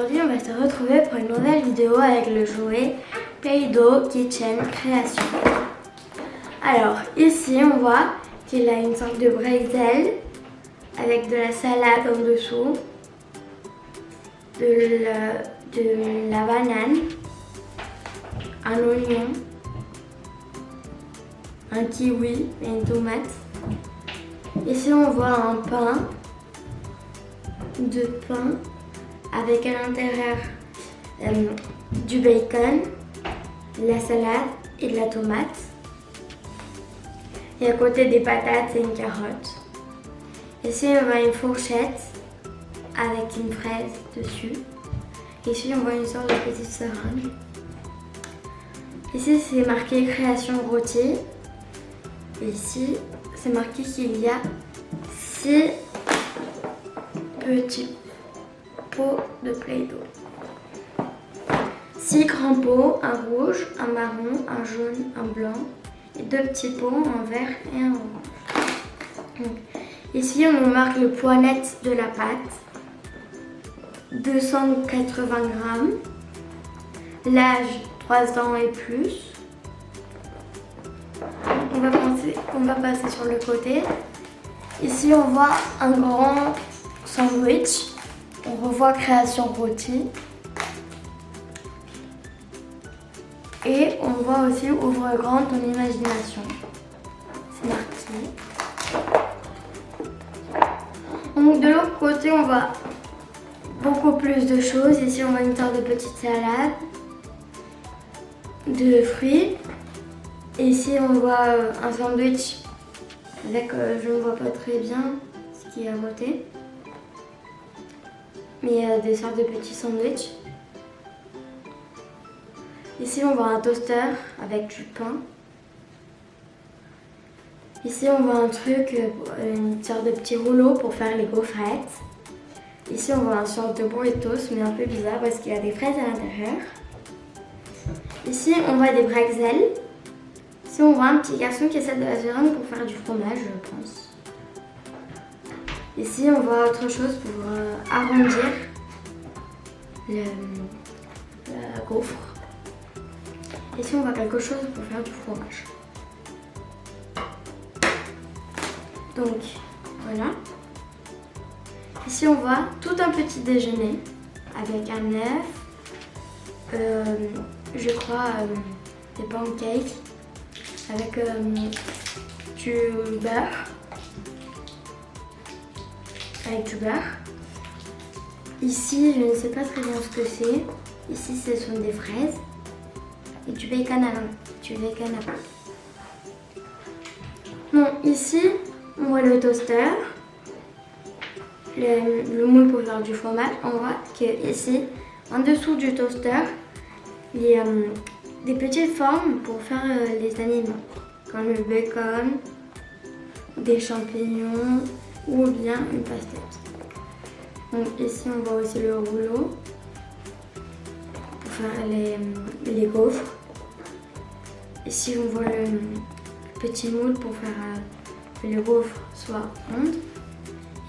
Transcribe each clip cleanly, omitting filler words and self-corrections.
Aujourd'hui, on va se retrouver pour une nouvelle vidéo avec le jouet Play-Doh Kitchen Création. Alors, ici, on voit qu'il a une sorte de bretzel avec de la salade en dessous, de la banane, un oignon, un kiwi et une tomate. Ici, on voit un pain avec à l'intérieur du bacon, de la salade et de la tomate. Et à côté des patates et une carotte. Ici on voit une fourchette avec une fraise dessus. Ici on voit une sorte de petite seringue. Ici c'est marqué création rôti. Ici c'est marqué qu'il y a 6 petits pots de Play-Doh. 6 grands pots, un rouge, un marron, un jaune, un blanc et 2 petits pots, un vert et un orange. Donc, ici on nous marque le poids net de la pâte, 280 grammes, l'âge 3 ans et plus. On va passer sur le côté. Ici on voit un grand sandwich. On revoit création rôti. Et on voit aussi ouvre grand ton imagination. C'est marqué. Donc de l'autre côté on voit beaucoup plus de choses. Ici on voit une sorte de petite salade de fruits. Et ici on voit un sandwich avec, je ne vois pas très bien ce qu'il y a à côté. Mais il y a des sortes de petits sandwichs. Ici on voit un toaster avec du pain. Ici on voit un truc, une sorte de petit rouleau pour faire les gaufrettes. Ici on voit un sorte de burritos mais un peu bizarre parce qu'il y a des fraises à l'intérieur. Ici on voit des bretzels. Ici on voit un petit garçon qui essaie de la seringue pour faire du fromage, je pense. Ici on voit autre chose pour arrondir la gaufre. Ici on voit quelque chose pour faire du fromage. Donc voilà. Ici on voit tout un petit déjeuner avec un œuf, je crois des pancakes avec du beurre. Ici je ne sais pas très bien ce que c'est. Ici ce sont des fraises. Et du bacon à pain. Bon, ici, on voit le toaster, le moule pour faire du fromage. On voit que ici, en dessous du toaster, il y a des petites formes pour faire les aliments, comme le bacon, des champignons ou bien une pastèque. Donc ici, on voit aussi le rouleau pour faire les gaufres. Ici on voit le petit moule pour faire que les gaufres soient rondes.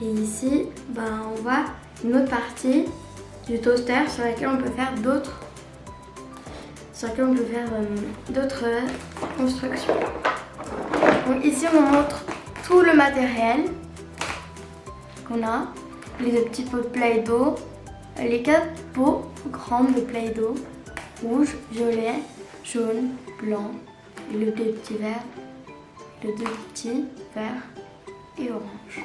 Et ici on voit une autre partie du toaster sur laquelle on peut faire d'autres constructions. Donc ici on montre tout le matériel qu'on a. Les 2 petits pots de Play-Doh, les 4 pots grands de Play-Doh, rouge, violet, jaune, blanc, et le 2 petits verts, le 2 petits verts et orange.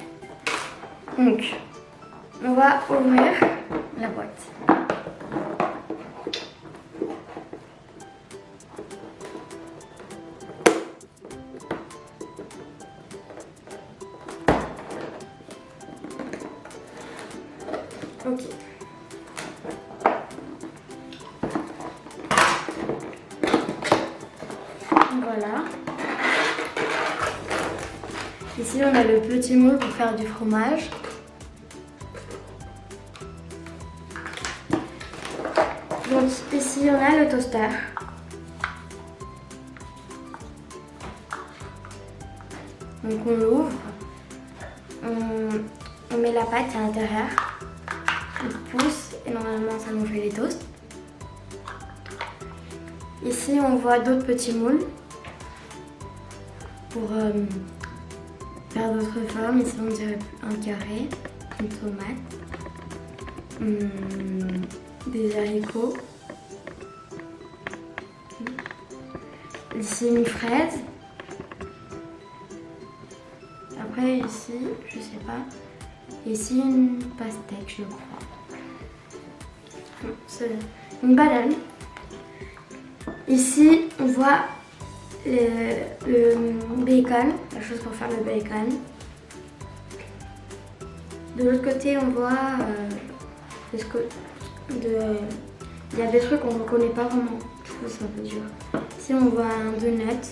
Donc, on va ouvrir la boîte. Ok. Voilà. Ici on a le petit moule pour faire du fromage. Donc ici on a le toaster. Donc on l'ouvre, on met la pâte à l'intérieur, on pousse et normalement ça nous fait les toasts. Ici on voit d'autres petits moules pour faire d'autres formes. Ici on dirait un carré, une tomate, des haricots. Ici une fraise. Après ici, je sais pas. Ici une pastèque, je crois. C'est une banane. Ici on voit le bacon, la chose pour faire le bacon. De l'autre côté on voit il y a des trucs qu'on ne reconnaît pas vraiment. Je trouve c'est un peu dur. Ici on voit un donut.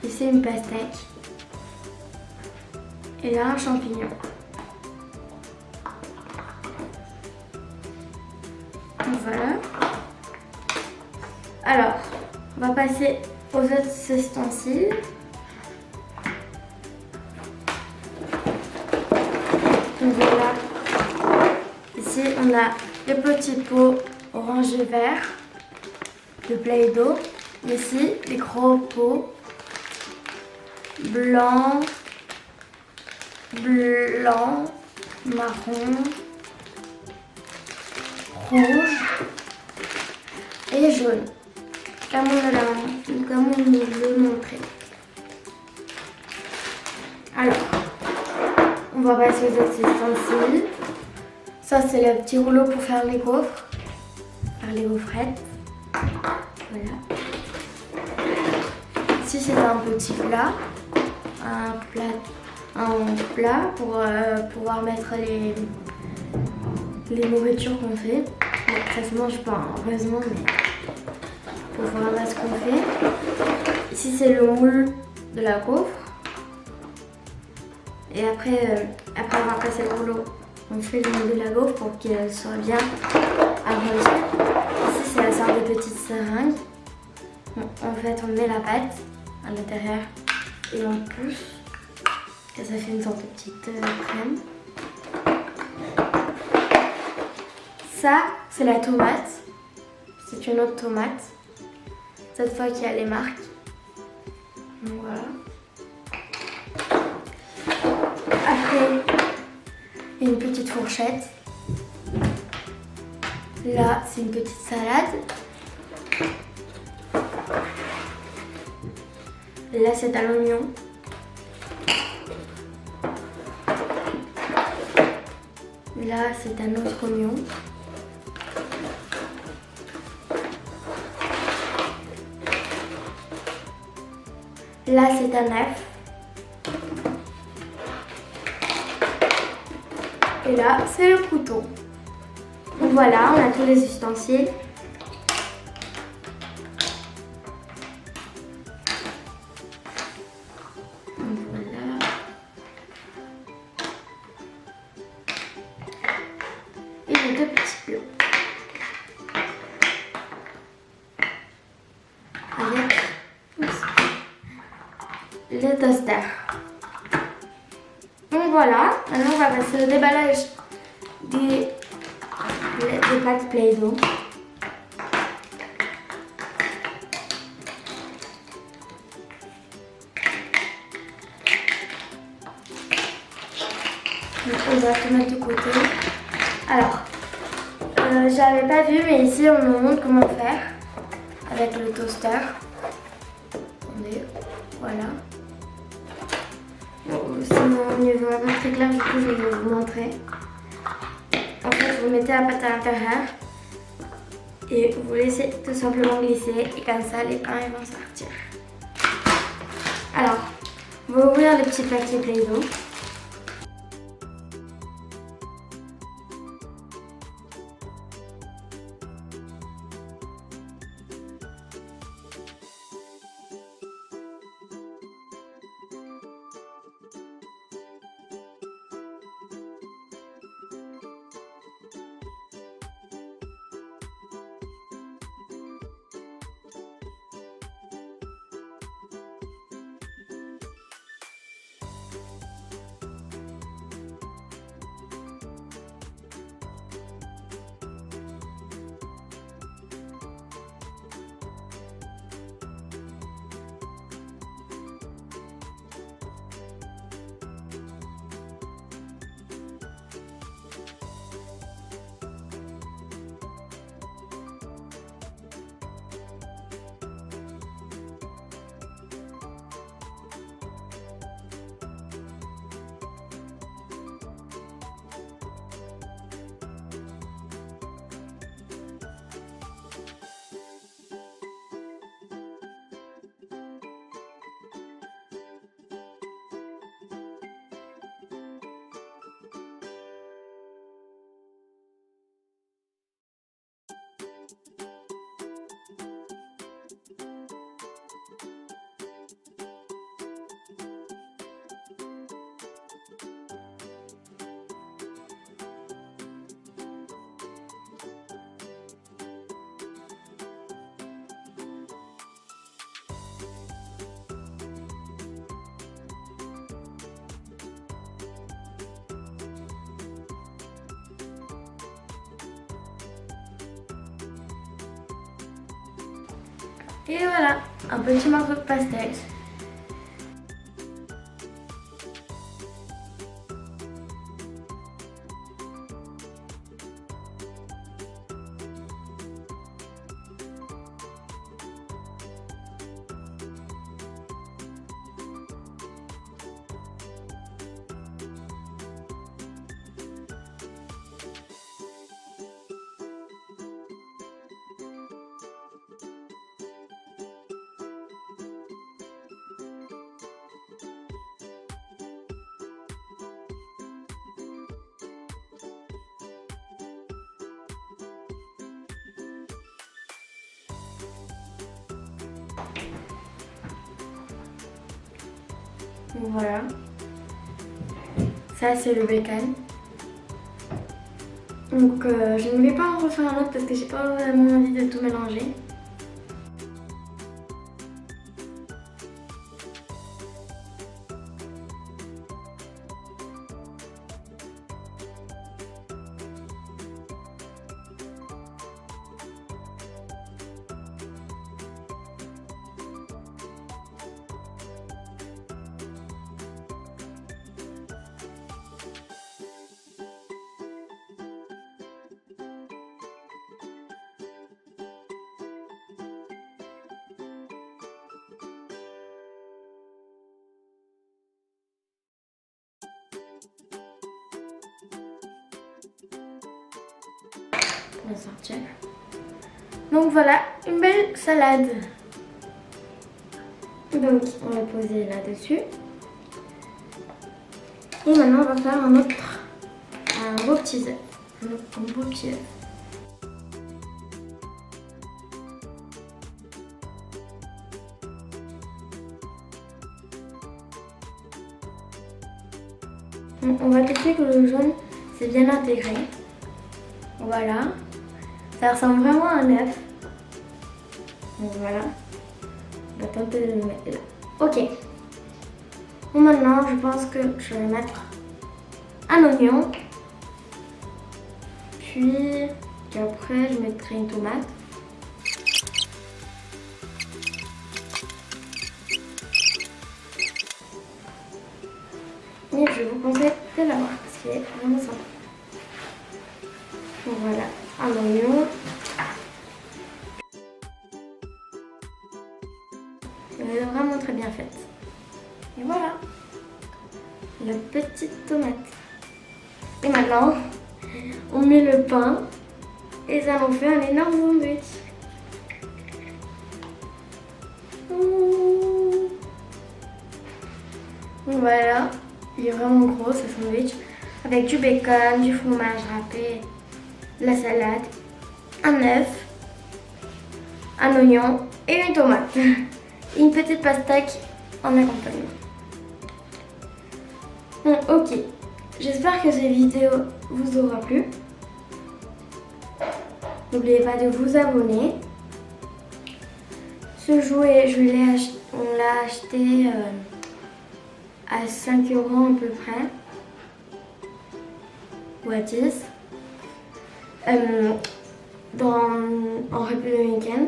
Ici une pastèque. Et là un champignon. Donc voilà. Alors, on va passer aux autres ustensiles. Donc voilà. Ici on a le petit pot orange et vert de Play-Doh. Ici les gros pots blanc, marron, rouge et jaune. Comme on nous le montrait. Alors, on va passer aux autres ustensiles. Ça c'est le petit rouleau pour faire les gaufres, faire les gaufrettes. Voilà. Ici c'est un petit plat, un plat pour pouvoir mettre les nourritures qu'on fait. Bon, ça se mange pas, heureusement, mais pour voir là ce qu'on fait. Ici c'est le moule de la gaufre. Et après avoir passé le rouleau, on fait le moule de la gaufre pour qu'elle soit bien arrangée. Ici c'est la sorte de petite seringue. En fait on met la pâte à l'intérieur et on pousse. Et ça fait une sorte de petite crème. Ça c'est la tomate. C'est une autre tomate. Cette fois qu'il y a les marques. Donc voilà. Après, une petite fourchette. Là, c'est une petite salade. Là, c'est à l'oignon. Là, c'est un autre oignon. Là, c'est un œuf. Et là, c'est le couteau. Donc voilà, on a tous les ustensiles. Donc voilà. Et les deux petits plots. Avec le toaster. Donc voilà, maintenant on va passer au déballage des pâtes Play-Doh. Donc on va tout mettre de côté. Alors, j'avais pas vu, mais ici on me montre comment faire avec le toaster. Attendez, voilà. Sinon, au niveau pas très clair, du coup, je vais vous montrer. En fait, vous mettez la pâte à l'intérieur et vous laissez tout simplement glisser et comme ça, les pains ils vont sortir. Alors, on va ouvrir le petit paquet Play-Doh. Et voilà, un petit morceau de pastèque. Voilà. Ça c'est le bacon. Donc je ne vais pas en refaire un autre parce que j'ai pas vraiment envie de tout mélanger. On va sortir. Donc voilà, une belle salade. Donc on va poser là-dessus. Et maintenant on va faire un beau petit œuf. Un beau petit œuf. On va tester que le jaune c'est bien intégré. Voilà. Ça ressemble vraiment à un œuf. Donc voilà. On va tenter de le mettre là. Ok. Bon, maintenant, je pense que je vais mettre un oignon. Puis après, je mettrai une tomate. Et je vous conseille de l'avoir parce qu'il est vraiment sympa. Donc voilà, un oignon. Elle est vraiment très bien faite. Et voilà, la petite tomate. Et maintenant, on met le pain et ça nous fait un énorme sandwich. Donc voilà, il est vraiment gros ce sandwich avec du bacon, du fromage râpé, la salade, un œuf, un oignon et une tomate. Et une petite pastèque en accompagnement. Bon, ok. J'espère que cette vidéo vous aura plu. N'oubliez pas de vous abonner. Ce jouet, on l'a acheté à 5 € à peu près. Ou à 10. En République dominicaine.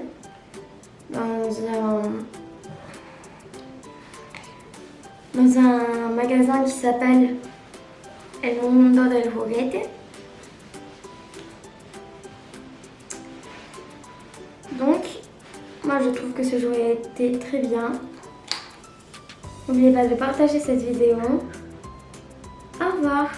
Dans un magasin qui s'appelle El Mundo del Juguete. Donc, moi je trouve que ce jouet était très bien. N'oubliez pas de partager cette vidéo. Au revoir.